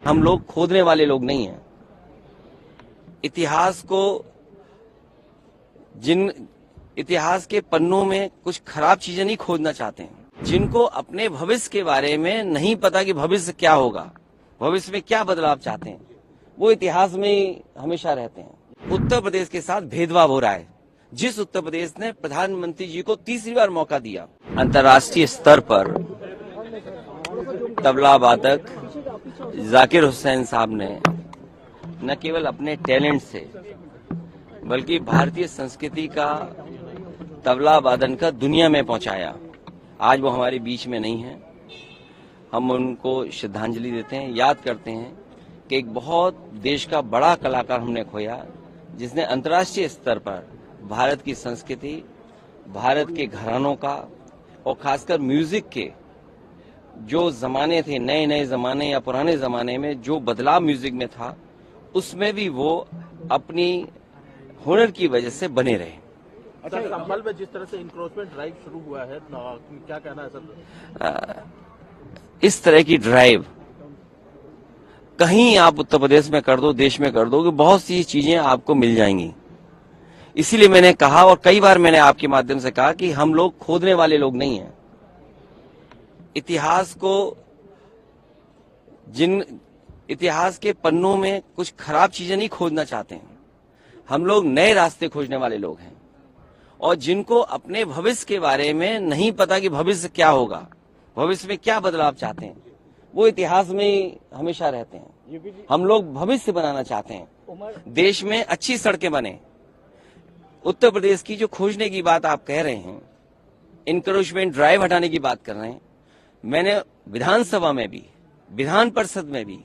हम लोग खोदने वाले लोग नहीं हैं। इतिहास के पन्नों में कुछ खराब चीजें नहीं खोदना चाहते हैं। जिनको अपने भविष्य के बारे में नहीं पता कि भविष्य क्या होगा, भविष्य में क्या बदलाव चाहते हैं, वो इतिहास में ही हमेशा रहते हैं। उत्तर प्रदेश के साथ भेदभाव हो रहा है। जिस उत्तर प्रदेश ने प्रधानमंत्री जी को तीसरी बार मौका दिया, अंतर्राष्ट्रीय स्तर पर तबला वादक जाकिर हुसैन साहब ने न केवल अपने टैलेंट से बल्कि भारतीय संस्कृति का तबला वादन का दुनिया में पहुंचाया। आज वो हमारे बीच में नहीं है। हम उनको श्रद्धांजलि देते हैं, याद करते हैं कि एक बहुत देश का बड़ा कलाकार हमने खोया, जिसने अंतर्राष्ट्रीय स्तर पर भारत की संस्कृति, भारत के घरानों का और खासकर म्यूजिक के जो जमाने थे, नए नए जमाने या पुराने जमाने में जो बदलाव म्यूजिक में था, उसमें भी वो अपनी हुनर की वजह से बने रहे। अच्छा, संभल में जिस तरह से इंक्रोचमेंट ड्राइव शुरू हुआ है, क्या कहना है सर? इस तरह की ड्राइव कहीं आप उत्तर प्रदेश में कर दो, देश में कर दो, कि बहुत सी चीजें आपको मिल जाएंगी। इसीलिए मैंने कहा, और कई बार मैंने आपके माध्यम से कहा, कि हम लोग खोदने वाले लोग नहीं हैं। इतिहास के पन्नों में कुछ खराब चीजें नहीं खोदना चाहते हैं। हम लोग नए रास्ते खोजने वाले लोग हैं, और जिनको अपने भविष्य के बारे में नहीं पता कि भविष्य क्या होगा, भविष्य में क्या बदलाव चाहते हैं, वो इतिहास में ही हमेशा रहते हैं। हम लोग भविष्य बनाना चाहते हैं, देश में अच्छी सड़कें बने। उत्तर प्रदेश की जो खोजने की बात आप कह रहे हैं, इंक्रोचमेंट ड्राइव हटाने की बात कर रहे हैं, मैंने विधानसभा में भी, विधान परिषद में भी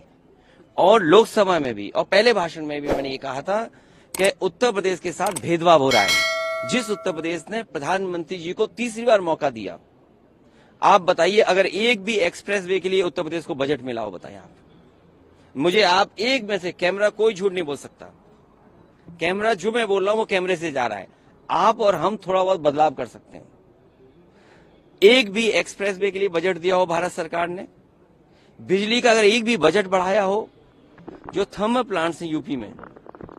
और लोकसभा में भी और पहले भाषण में भी मैंने ये कहा था कि उत्तर प्रदेश के साथ भेदभाव हो रहा है। जिस उत्तर प्रदेश ने प्रधानमंत्री जी को तीसरी बार मौका दिया, आप बताइए, अगर एक भी एक्सप्रेस वे के लिए उत्तर प्रदेश को बजट मिला हो, बताइए आप मुझे। आप एक में से, कैमरा कोई झूठ नहीं बोल सकता, कैमरा जो मैं बोल रहा हूं वो कैमरे से जा रहा है। आप और हम थोड़ा बहुत बदलाव कर सकते हैं। एक भी एक्सप्रेस वे के लिए बजट दिया हो भारत सरकार ने, बिजली का अगर एक भी बजट बढ़ाया हो, जो थर्मल प्लांट्स हैं यूपी में,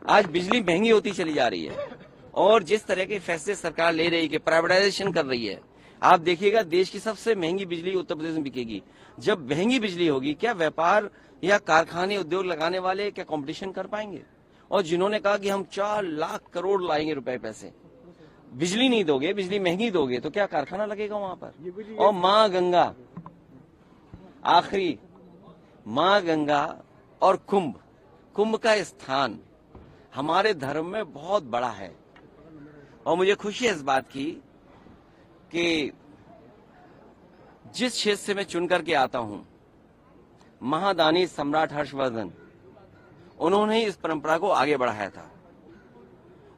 आज बिजली महंगी होती चली जा रही है, और जिस तरह के फैसले सरकार ले रही है कि प्राइवेटाइजेशन कर रही है, आप देखिएगा देश की सबसे महंगी बिजली उत्तर प्रदेश में बिकेगी। जब महंगी बिजली होगी, क्या व्यापार या कारखाने उद्योग लगाने वाले क्या कंपटीशन कर पाएंगे? और जिन्होंने कहा कि हम 4 लाख करोड़ लाएंगे रुपए पैसे, बिजली नहीं दोगे, बिजली महंगी दोगे, तो क्या कारखाना लगेगा वहां पर? और माँ गंगा, आखिरी माँ गंगा और कुंभ का स्थान हमारे धर्म में बहुत बड़ा है। और मुझे खुशी है इस बात की कि जिस क्षेत्र से मैं चुन करके आता हूं, महादानी सम्राट हर्षवर्धन, उन्होंने इस परंपरा को आगे बढ़ाया था।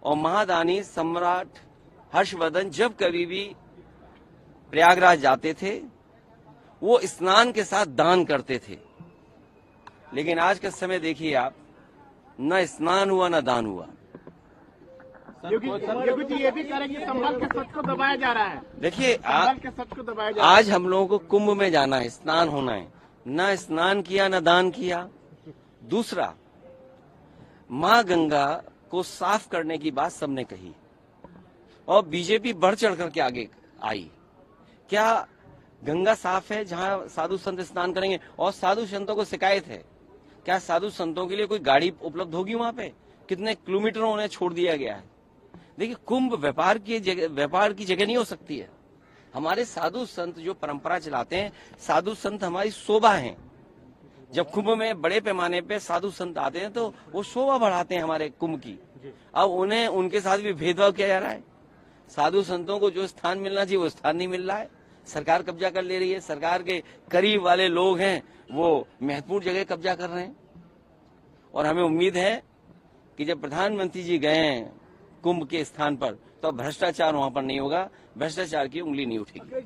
और महादानी सम्राट हर्षवर्धन जब कभी भी प्रयागराज जाते थे, वो स्नान के साथ दान करते थे। लेकिन आज का समय देखिए आप, न स्नान हुआ न दान हुआ। योगी जी ये भी कह रहे हैं कि संभल के सच को दबाया जा रहा है। देखिए, आज हम लोगों को कुंभ में जाना है, स्नान होना है, न स्नान किया न दान किया। दूसरा, माँ गंगा को साफ करने की बात सबने कही, और बीजेपी बढ़ चढ़ करके आगे आई। क्या गंगा साफ है जहां साधु संत स्नान करेंगे? और साधु संतों को शिकायत है, क्या साधु संतों के लिए कोई गाड़ी उपलब्ध होगी वहां पे? कितने किलोमीटरों उन्हें छोड़ दिया गया है। देखिए, कुंभ व्यापार की जगह नहीं हो सकती है। हमारे साधु संत जो परंपरा चलाते हैं, साधु संत हमारी शोभा हैं। जब कुंभ में बड़े पैमाने पे साधु संत आते हैं तो वो शोभा बढ़ाते हैं हमारे कुंभ की। अब उन्हें उनके साथ भी भेदभाव किया जा रहा है। साधु संतों को जो स्थान मिलना चाहिए वो स्थान नहीं मिल रहा है, सरकार कब्जा कर ले रही है। सरकार के करीब वाले लोग हैं, वो महत्वपूर्ण जगह कब्जा कर रहे हैं। और हमें उम्मीद है कि जब प्रधानमंत्री जी गए हैं कुंभ के स्थान पर, तो भ्रष्टाचार वहां पर नहीं होगा, भ्रष्टाचार की उंगली नहीं उठेगी।